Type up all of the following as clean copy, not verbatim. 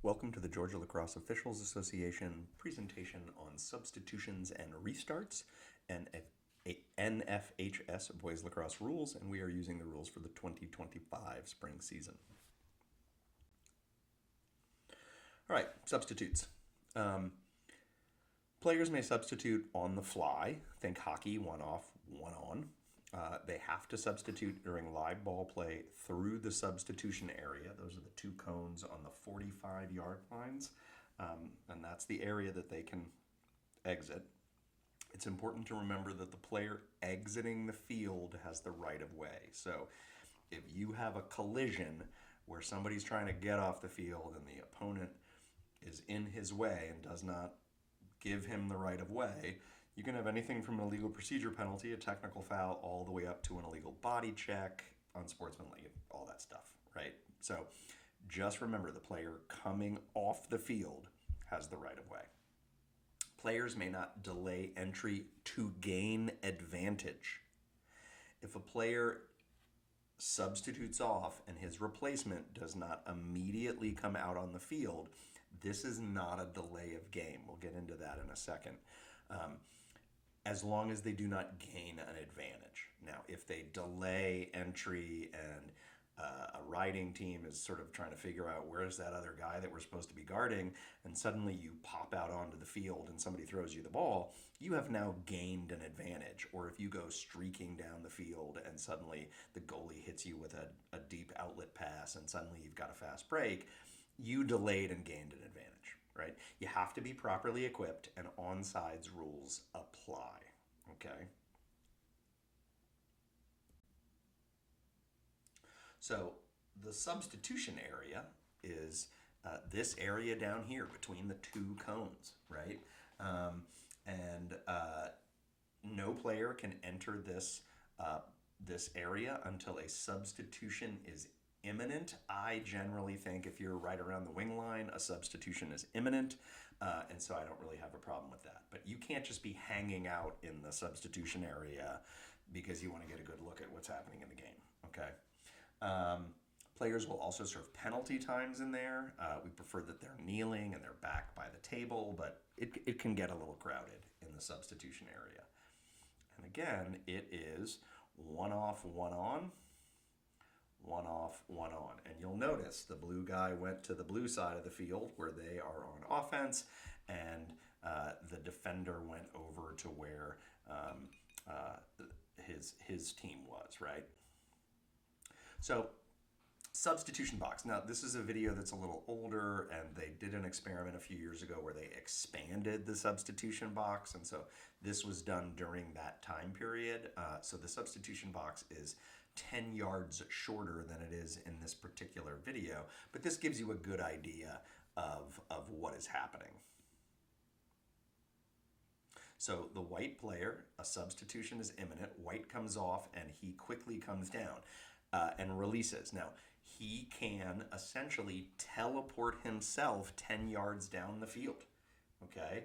Welcome to the Georgia Lacrosse Officials Association presentation on substitutions and restarts and NFHS boys lacrosse rules, and we are using the rules for the 2025 spring season. All right, substitutes. Players may substitute on the fly. Think hockey, one off, one on. They have to substitute during live ball play through the substitution area. Those are the two cones on the 45-yard lines, and that's the area that they can exit. It's important to remember that the player exiting the field has the right of way. So if you have a collision where somebody's trying to get off the field and the opponent is in his way and does not give him the right of way, you can have anything from an illegal procedure penalty, a technical foul, all the way up to an illegal body check, unsportsmanlike, all that stuff, right? So just remember the player coming off the field has the right of way. Players may not delay entry to gain advantage. If a player substitutes off and his replacement does not immediately come out on the field, this is not a delay of game. We'll get into that in a second. As long as they do not gain an advantage. Now, if they delay entry and a riding team is sort of trying to figure out where's that other guy that we're supposed to be guarding, and suddenly you pop out onto the field and somebody throws you the ball, you have now gained an advantage. Or if you go streaking down the field and suddenly the goalie hits you with a deep outlet pass and suddenly you've got a fast break, you delayed and gained an advantage, right? You have to be properly equipped and onside rules apply, okay? So the substitution area is this area down here between the two cones, right? No player can enter this area until a substitution is imminent. I generally think if you're right around the wing line, a substitution is imminent, and so I don't really have a problem with that. But you can't just be hanging out in the substitution area because you want to get a good look at what's happening in the game, okay? Players will also serve penalty times in there. We prefer that they're kneeling and they're back by the table, but it can get a little crowded in the substitution area. And again, it is one off, one on, one off, one on. And you'll notice the blue guy went to the blue side of the field where they are on offense, and the defender went over to where his team was, right? So substitution box. Now, this is a video that's a little older, and they did an experiment a few years ago where they expanded the substitution box, and so this was done during that time period. So the substitution box is 10 yards shorter than it is in this particular video, but this gives you a good idea of what is happening. So the white player, a substitution is imminent, white comes off, and he quickly comes down and releases. Now, he can essentially teleport himself 10 yards down the field, okay?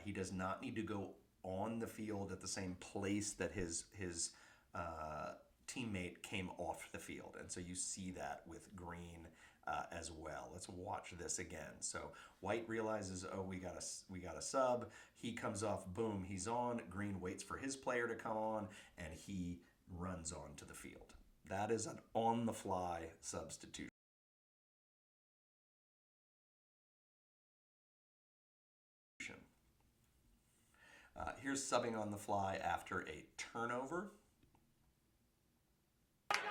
He does not need to go on the field at the same place that his teammate came off the field. And so you see that with green as well. Let's watch this again. So white realizes, oh, we got a sub. He comes off, boom, he's on. Green waits for his player to come on, and he runs onto the field. That is an on-the-fly substitution. Here's subbing on the fly after a turnover. Nice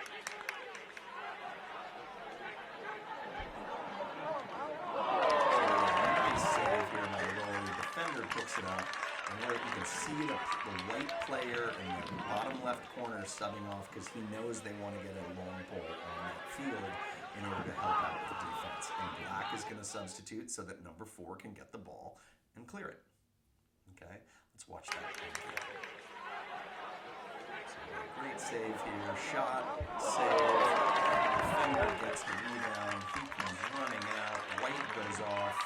save here by the goalie. Defender picks it up. And there you can see the white player in the bottom left corner subbing off because he knows they want to get a long pole on that field in order to help out the defense. And black is going to substitute so that number 4 can get the ball and clear it. Okay, let's watch that again. So great save here. Shot, save. Defender gets the rebound. He comes running out. White goes off.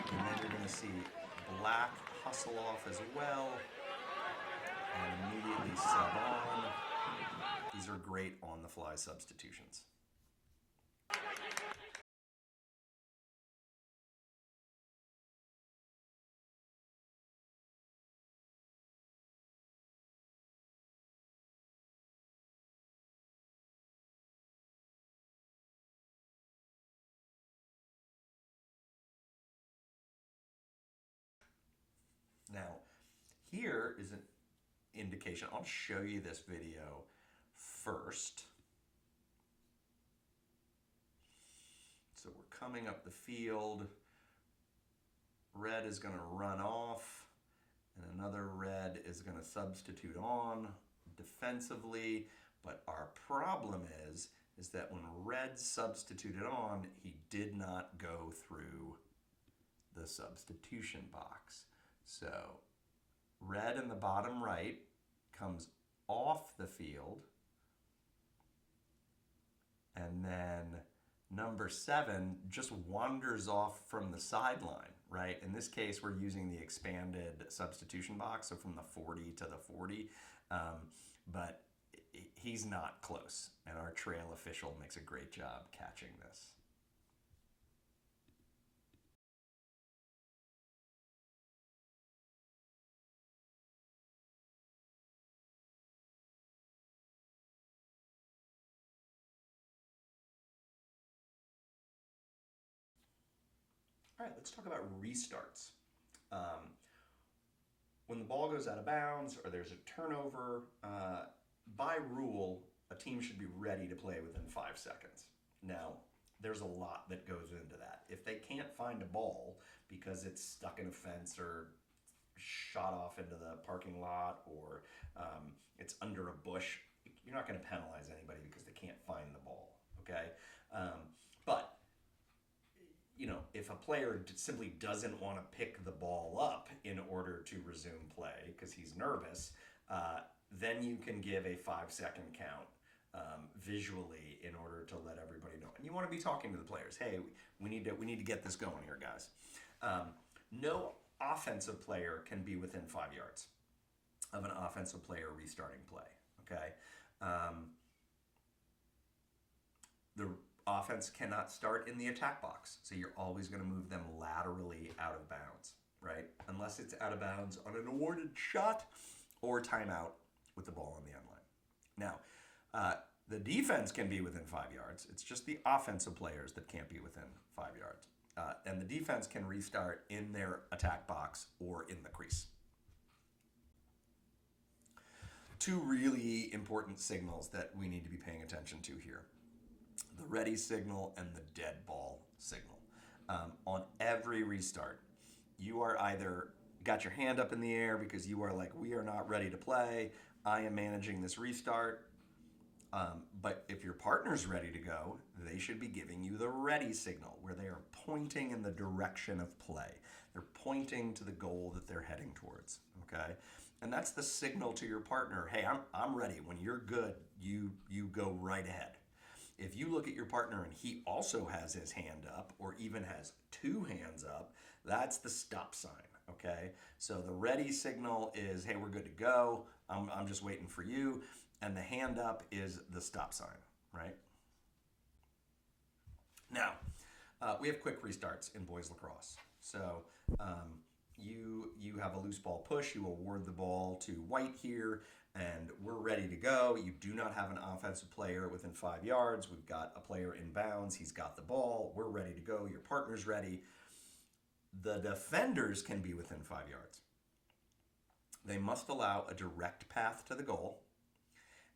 And then you're going to see black hustle off as well and immediately sub on. These are great on-the-fly substitutions. Here is an indication. I'll show you this video first. So we're coming up the field. Red is going to run off, and another red is going to substitute on defensively. But our problem is that when red substituted on, he did not go through the substitution box. So red in the bottom right comes off the field, and then number 7 just wanders off from the sideline, right? In this case, we're using the expanded substitution box, so from the 40 to the 40, but he's not close, and our trail official makes a great job catching this. All right, let's talk about restarts. When the ball goes out of bounds or there's a turnover, by rule, a team should be ready to play within 5 seconds. Now, there's a lot that goes into that. If they can't find a ball because it's stuck in a fence or shot off into the parking lot or it's under a bush, you're not going to penalize anybody because they can't find the ball, okay? But if a player simply doesn't want to pick the ball up in order to resume play because he's nervous, then you can give a 5-second count visually in order to let everybody know. And you want to be talking to the players. Hey, we need to get this going here, guys. No offensive player can be within 5 yards of an offensive player restarting play. Okay. The offense cannot start in the attack box, so you're always going to move them laterally out of bounds, right? Unless it's out of bounds on an awarded shot or timeout with the ball on the end line. Now, the defense can be within 5 yards. It's just the offensive players that can't be within 5 yards. And the defense can restart in their attack box or in the crease. Two really important signals that we need to be paying attention to here: the ready signal and the dead ball signal. On every restart, you are either got your hand up in the air because you are like, we are not ready to play, I am managing this restart. But if your partner's ready to go, they should be giving you the ready signal, where they are pointing in the direction of play. They're pointing to the goal that they're heading towards, okay? And that's the signal to your partner, hey, I'm ready. When you're good, you go right ahead. If you look at your partner and he also has his hand up or even has 2 hands up, that's the stop sign, okay? So the ready signal is, hey, we're good to go. I'm just waiting for you. And the hand up is the stop sign, right? Now, we have quick restarts in boys lacrosse. So you have a loose ball push. You award the ball to white here, and we're ready to go. You do not have an offensive player within 5 yards. We've got a player in bounds. He's got the ball. We're ready to go. Your partner's ready. The defenders can be within 5 yards. They must allow a direct path to the goal,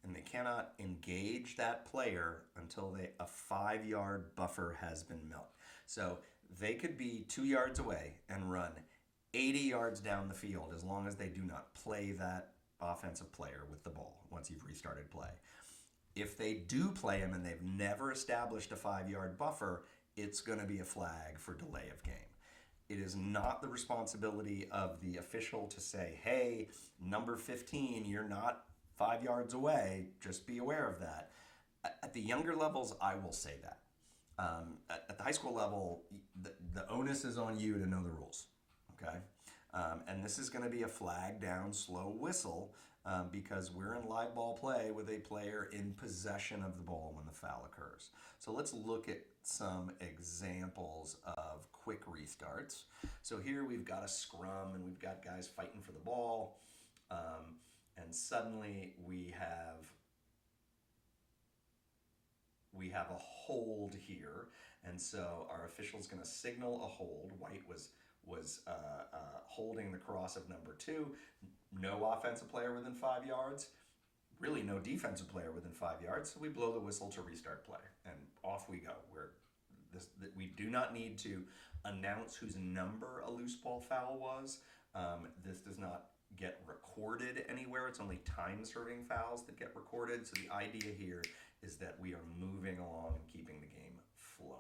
and they cannot engage that player until a 5-yard buffer has been met. So they could be 2 yards away and run 80 yards down the field as long as they do not play that offensive player with the ball once you've restarted play. If they do play him and they've never established a 5-yard buffer, it's going to be a flag for delay of game. It is not the responsibility of the official to say, hey, number 15, you're not 5 yards away, just be aware of that. At the younger levels, I will say that. At the high school level, the onus is on you to know the rules, okay? And this is going to be a flag down, slow whistle, because we're in live ball play with a player in possession of the ball when the foul occurs. So let's look at some examples of quick restarts. So here we've got a scrum and we've got guys fighting for the ball. And suddenly we have a hold here, and so our official's going to signal a hold. White was holding the cross of number 2. no offensive player within 5 yards, really no defensive player within 5 yards, so we blow the whistle to restart play, and off we go. We do not need to announce whose number a loose ball foul was. This does not get recorded anywhere. It's only time-serving fouls that get recorded. So the idea here is that we are moving along and keeping the game flowing.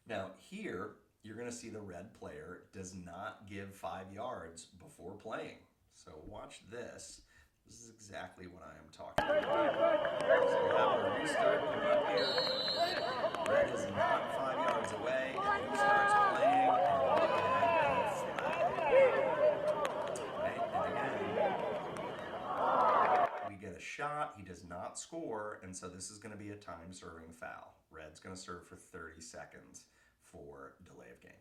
Now here, you're going to see the red player does not give 5 yards before playing. So watch this. This is exactly what I am talking about. So we have a restart coming up here. Red is not 5 yards away. He starts playing. We get a shot. He does not score, and so this is going to be a time-serving foul. Red's going to serve for 30 seconds for delay of game.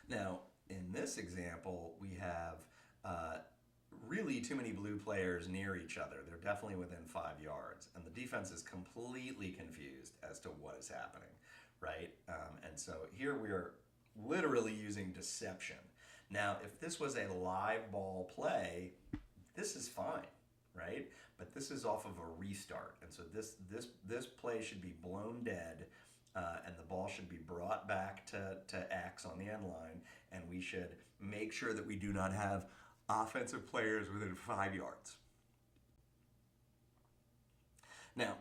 Now, in this example, we have really too many blue players near each other. They're definitely within 5 yards, and the defense is completely confused as to what is happening, right? And so here we are literally using deception. Now, if this was a live ball play, this is fine, right? But this is off of a restart, and so this play should be blown dead. And the ball should be brought back to X on the end line, and we should make sure that we do not have offensive players within 5 yards. Now,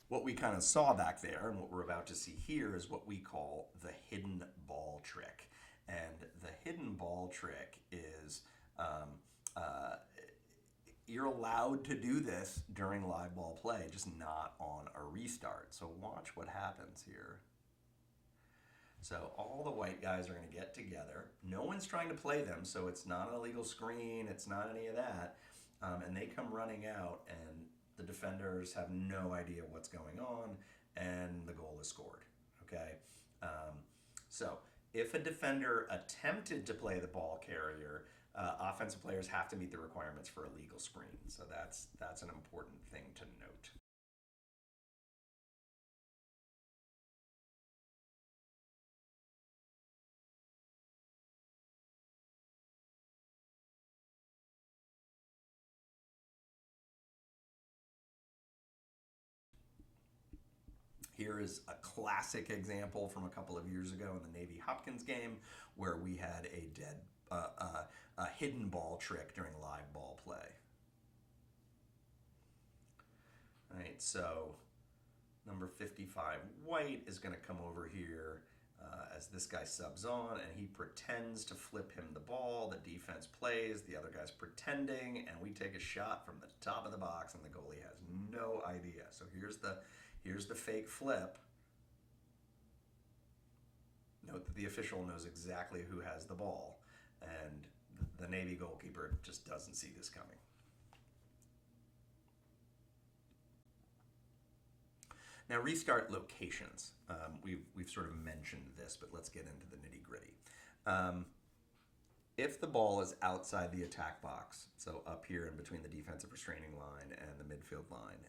what we kind of saw back there and what we're about to see here is what we call the hidden ball trick. And the hidden ball trick is you're allowed to do this during live ball play, just not on a restart. So watch what happens here. So all the white guys are going to get together. No one's trying to play them, so it's not an illegal screen. It's not any of that. And they come running out, and the defenders have no idea what's going on, and the goal is scored. Okay? So if a defender attempted to play the ball carrier, offensive players have to meet the requirements for a legal screen. So that's an important thing to note. Here is a classic example from a couple of years ago in the Navy-Hopkins game where we had a hidden ball trick during live ball play. All right, so number 55, White, is going to come over here as this guy subs on, and he pretends to flip him the ball. The defense plays, the other guy's pretending, and we take a shot from the top of the box, and the goalie has no idea. So here's the fake flip. Note that the official knows exactly who has the ball, and the Navy goalkeeper just doesn't see this coming. Now, restart locations. We've sort of mentioned this, but let's get into the nitty-gritty. If the ball is outside the attack box, so up here in between the defensive restraining line and the midfield line,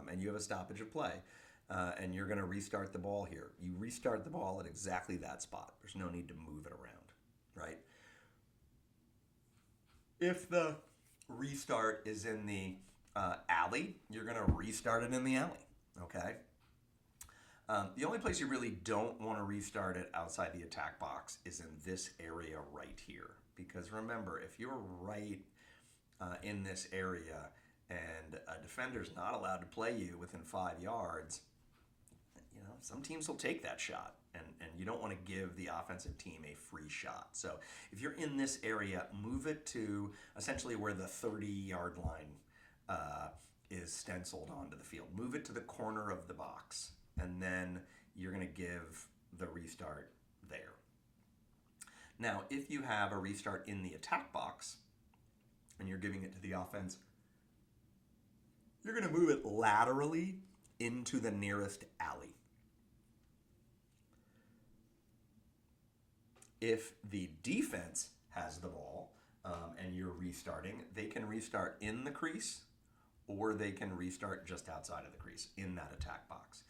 and you have a stoppage of play, and you're going to restart the ball here, you restart the ball at exactly that spot. There's no need to move it around, right? If the restart is in the alley, you're going to restart it in the alley, okay? The only place you really don't want to restart it outside the attack box is in this area right here. Because remember, if you're right in this area and a defender's not allowed to play you within 5 yards, you know, some teams will take that shot. And you don't want to give the offensive team a free shot. So if you're in this area, move it to essentially where the 30-yard line is stenciled onto the field. Move it to the corner of the box. And then you're going to give the restart there. Now, if you have a restart in the attack box and you're giving it to the offense, you're going to move it laterally into the nearest alley. If the defense has the ball and you're restarting, they can restart in the crease or they can restart just outside of the crease in that attack box.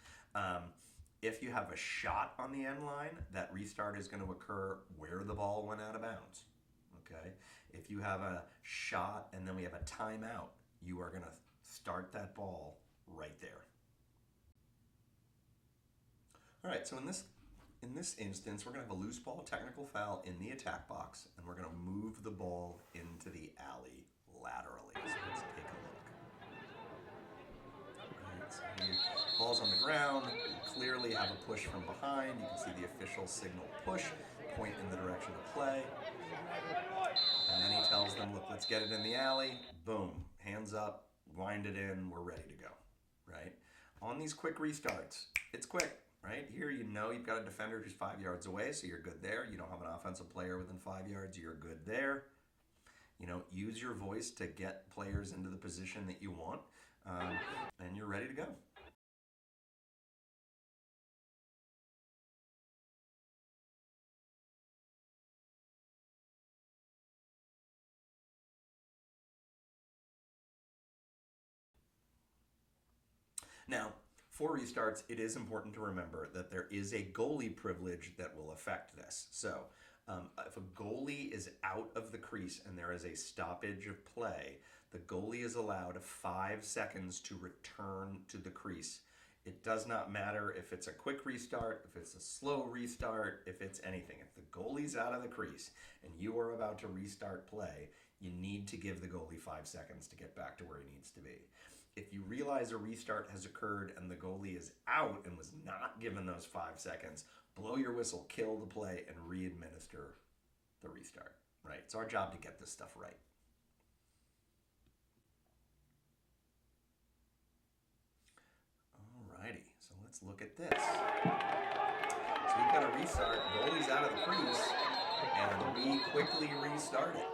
If you have a shot on the end line, that restart is going to occur where the ball went out of bounds. Okay? If you have a shot and then we have a timeout, you are going to start that ball right there. All right, so in this instance, we're going to have a loose ball technical foul in the attack box, and we're going to move the ball into the alley laterally. So let's take a look. Right, so here, ball's on the ground. You clearly have a push from behind. You can see the official signal push, point in the direction of play. And then he tells them, look, let's get it in the alley. Boom, hands up, wind it in, we're ready to go, right? On these quick restarts, it's quick. Right here, you know you've got a defender who's 5 yards away, so you're good there. You don't have an offensive player within 5 yards, you're good there. You know, use your voice to get players into the position that you want, and you're ready to go. Now, for restarts, it is important to remember that there is a goalie privilege that will affect this. So if a goalie is out of the crease and there is a stoppage of play, the goalie is allowed 5 seconds to return to the crease. It does not matter if it's a quick restart, if it's a slow restart, if it's anything. If the goalie's out of the crease and you are about to restart play, you need to give the goalie 5 seconds to get back to where he needs to be. If you realize a restart has occurred and the goalie is out and was not given those 5 seconds, blow your whistle, kill the play, and re-administer the restart, right? It's our job to get this stuff right. Alrighty, so let's look at this. So we've got a restart, goalie's out of the crease, and we quickly restart it.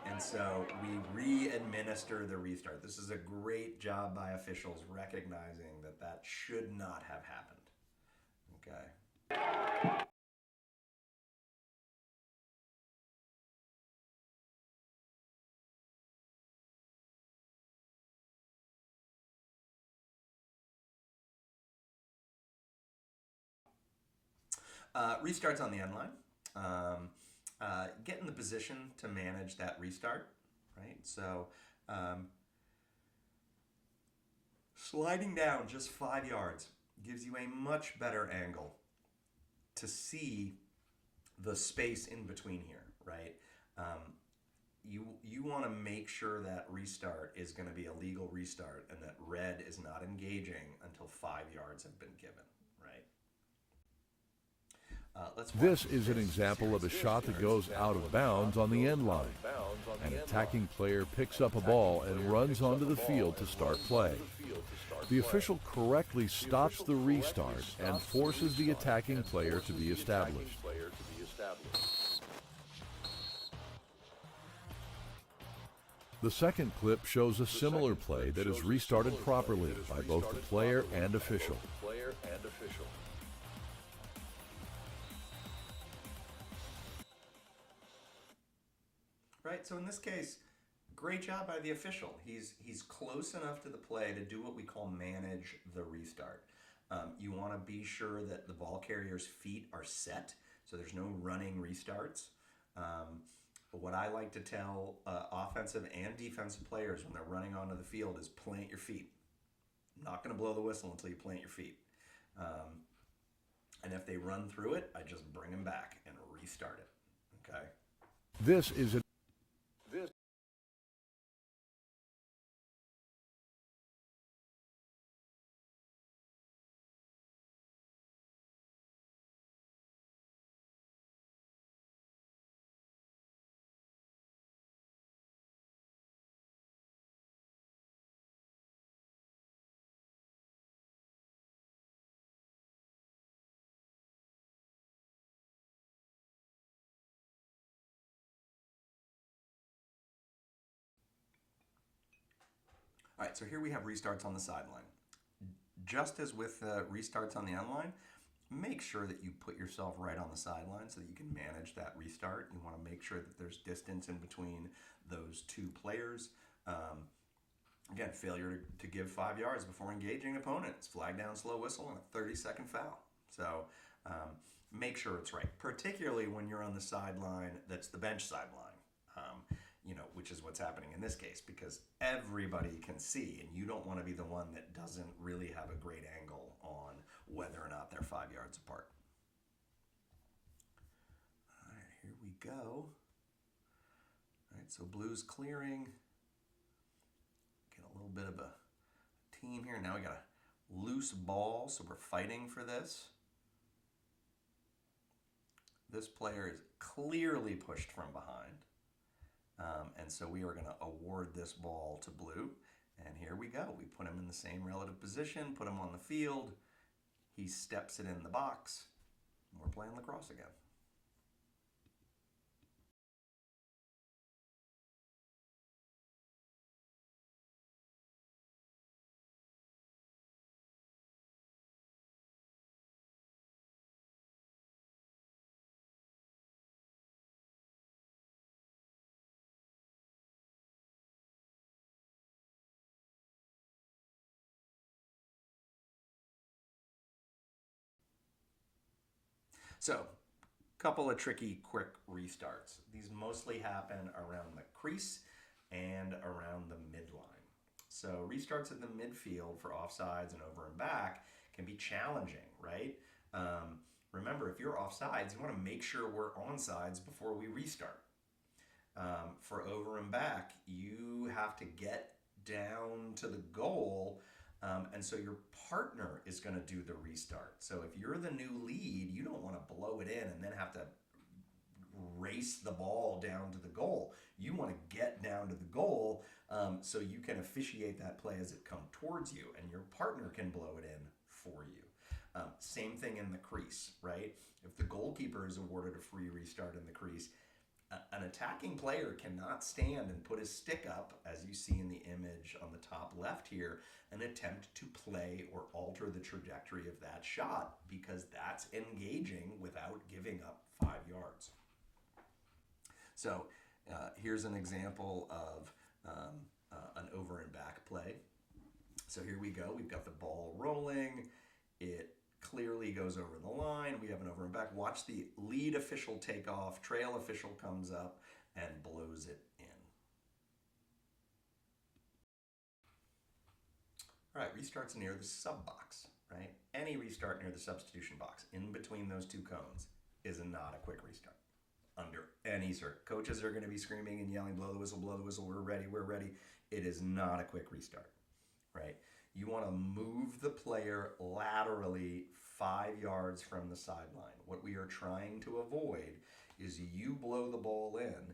And so we re-administer the restart. This is a great job by officials recognizing that that should not have happened. Okay. Restarts on the end line. Get in the position to manage that restart, right? So sliding down just 5 yards gives you a much better angle to see the space in between here, right? You want to make sure that restart is going to be a legal restart and that red is not engaging until 5 yards have been given, right? This is an example of a shot that goes out of bounds on the end line. An attacking player picks up a ball and runs onto the field to start play. The official correctly stops the restart and forces the attacking player to be established. The second clip shows a similar play that is restarted properly by both the player and official. Right, so in this case, great job by the official. He's close enough to the play to do what we call manage the restart. You want to be sure that the ball carrier's feet are set, so there's no running restarts. What I like to tell offensive and defensive players when they're running onto the field is plant your feet. I'm not going to blow the whistle until you plant your feet. And if they run through it, I just bring them back and restart it. Okay? This is a All right, so here we have restarts on the sideline. just as with restarts on the Endline, make sure that you put yourself right on the sideline so that you can manage that restart. You want to make sure that there's distance in between those two players. Again, failure to give 5 yards before engaging opponents, flag down, slow whistle, and a 30-second foul. So make sure it's right, particularly when you're on the sideline that's the bench sideline, which is what's happening in this case, because everybody can see, and you don't want to be the one that doesn't really have a great angle on whether or not they're 5 yards apart. All right, here we go. All right, so blue's clearing. Get a little bit of a team here. Now we got a loose ball, so we're fighting for this. This player is clearly pushed from behind. And so we are going to award this ball to blue. And here we go. We put him in the same relative position, put him on the field. He steps it in the box. And we're playing lacrosse again. So, couple of tricky quick restarts. These mostly happen around the crease and around the midline. So restarts at the midfield for offsides and over and back can be challenging, right? Remember, if you're offsides, you want to make sure we're onsides before we restart. For over and back, you have to get down to the goal, and so your partner is going to do the restart. So if you're the new lead, you don't want to blow it in and then have to race the ball down to the goal. You want to get down to the goal so you can officiate that play as it comes towards you, and your partner can blow it in for you. Same thing in the crease, right? If the goalkeeper is awarded a free restart in the crease, an attacking player cannot stand and put his stick up, as you see in the image on the top left here, and attempt to play or alter the trajectory of that shot, because that's engaging without giving up 5 yards. So here's an example of an over and back play. So here we go. We've got the ball rolling. It clearly goes over the line. We have an over and back. Watch the lead official take off. Trail official comes up and blows it in. All right, restarts near the sub box, right? Any restart near the substitution box in between those two cones is not a quick restart under any circ. Coaches are going to be screaming and yelling, blow the whistle, we're ready, we're ready. It is not a quick restart, right? You want to move the player laterally 5 yards from the sideline. What we are trying to avoid is you blow the ball in,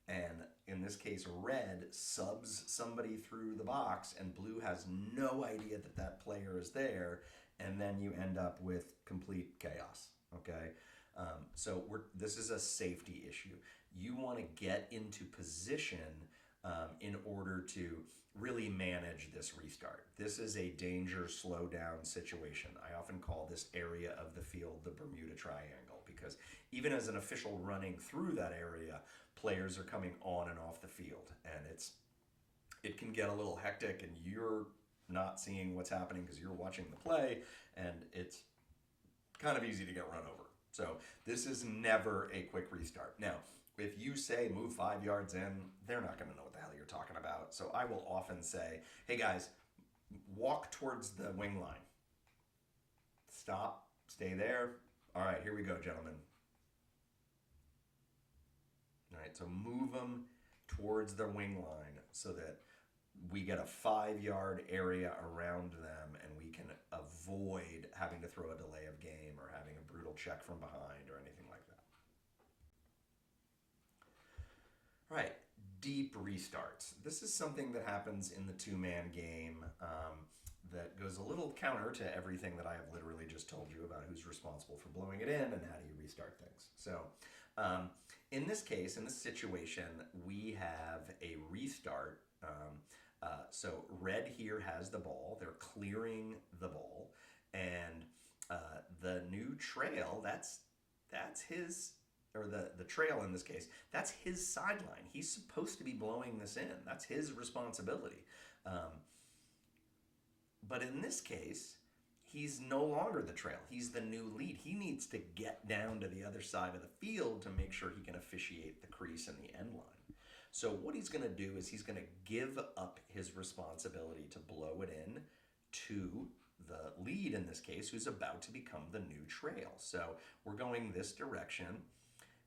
and in this case, red subs somebody through the box, and blue has no idea that that player is there, and then you end up with complete chaos, okay? So this is a safety issue. You want to get into position in order to really manage this restart. This is a danger slow down situation. I often call this area of the field the Bermuda Triangle, because even as an official running through that area, players are coming on and off the field, and it can get a little hectic, and you're not seeing what's happening because you're watching the play, and it's kind of easy to get run over. So this is never a quick restart. Now, if you say move 5 yards in, they're not going to know what the hell you're talking about. So I will often say, hey guys, walk towards the wing line. Stop, stay there. All right, here we go, gentlemen. All right, so move them towards the wing line so that we get a 5 yard area around them, and we can avoid having to throw a delay of game or having a brutal check from behind or anything like that. All right, deep restarts. This is something that happens in the two-man game that goes a little counter to everything that I have literally just told you about who's responsible for blowing it in and how do you restart things. So in this case, in this situation, we have a restart So red here has the ball. They're clearing the ball. And the new trail, that's his, or the trail in this case, that's his sideline. He's supposed to be blowing this in. That's his responsibility. But in this case, he's no longer the trail. He's the new lead. He needs to get down to the other side of the field to make sure he can officiate the crease and the end line. So what he's going to do is he's going to give up his responsibility to blow it in to the lead in this case, who's about to become the new trail. So we're going this direction,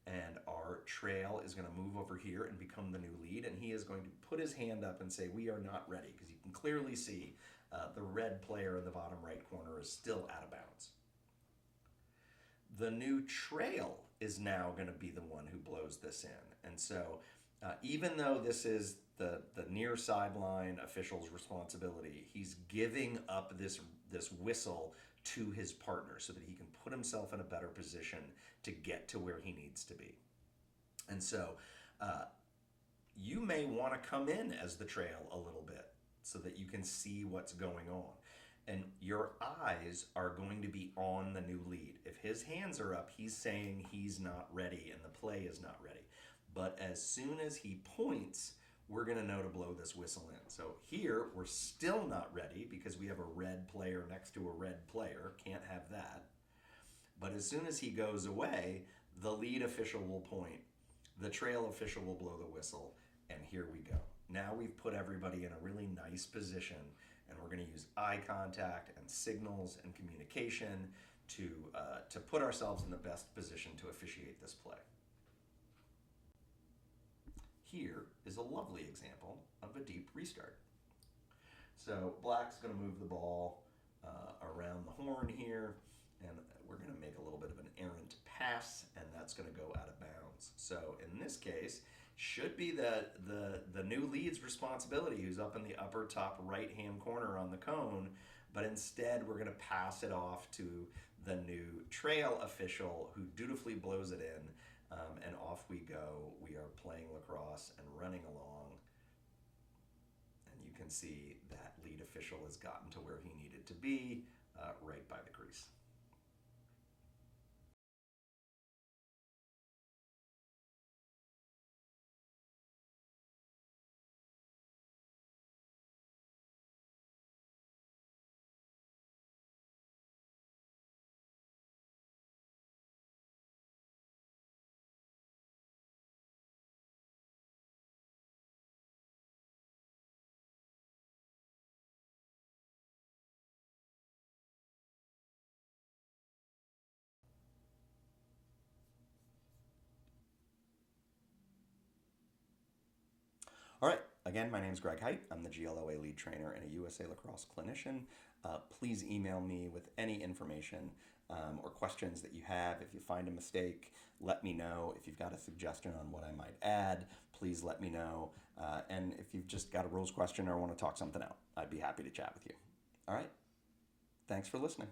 and our trail is going to move over here and become the new lead, and he is going to put his hand up and say, we are not ready, because you can clearly see the red player in the bottom right corner is still out of bounds. The new trail is now going to be the one who blows this in. And so even though this is the near sideline official's responsibility, he's giving up this whistle to his partner so that he can put himself in a better position to get to where he needs to be. And so you may want to come in as the trail a little bit so that you can see what's going on. And your eyes are going to be on the new lead. If his hands are up, he's saying he's not ready and the play is not ready. But as soon as he points, we're going to know to blow this whistle in. So here, we're still not ready because we have a red player next to a red player. Can't have that. But as soon as he goes away, the lead official will point, the trail official will blow the whistle, and here we go. Now we've put everybody in a really nice position, and we're going to use eye contact and signals and communication to put ourselves in the best position to officiate this play. Here is a lovely example of a deep restart. So black's going to move the ball around the horn here, and we're going to make a little bit of an errant pass, and that's going to go out of bounds. So in this case, should be the new lead's responsibility, who's up in the upper top right-hand corner on the cone, but instead we're going to pass it off to the new trail official who dutifully blows it in, and off we go. We are playing lacrosse and running along, and you can see that lead official has gotten to where he needed to be, right by the crease. All right, again, my name is Greg Height. I'm the GLOA lead trainer and a USA Lacrosse clinician. Please email me with any information or questions that you have. If you find a mistake, let me know. If you've got a suggestion on what I might add, please let me know. And if you've just got a rules question or want to talk something out, I'd be happy to chat with you. All right, thanks for listening.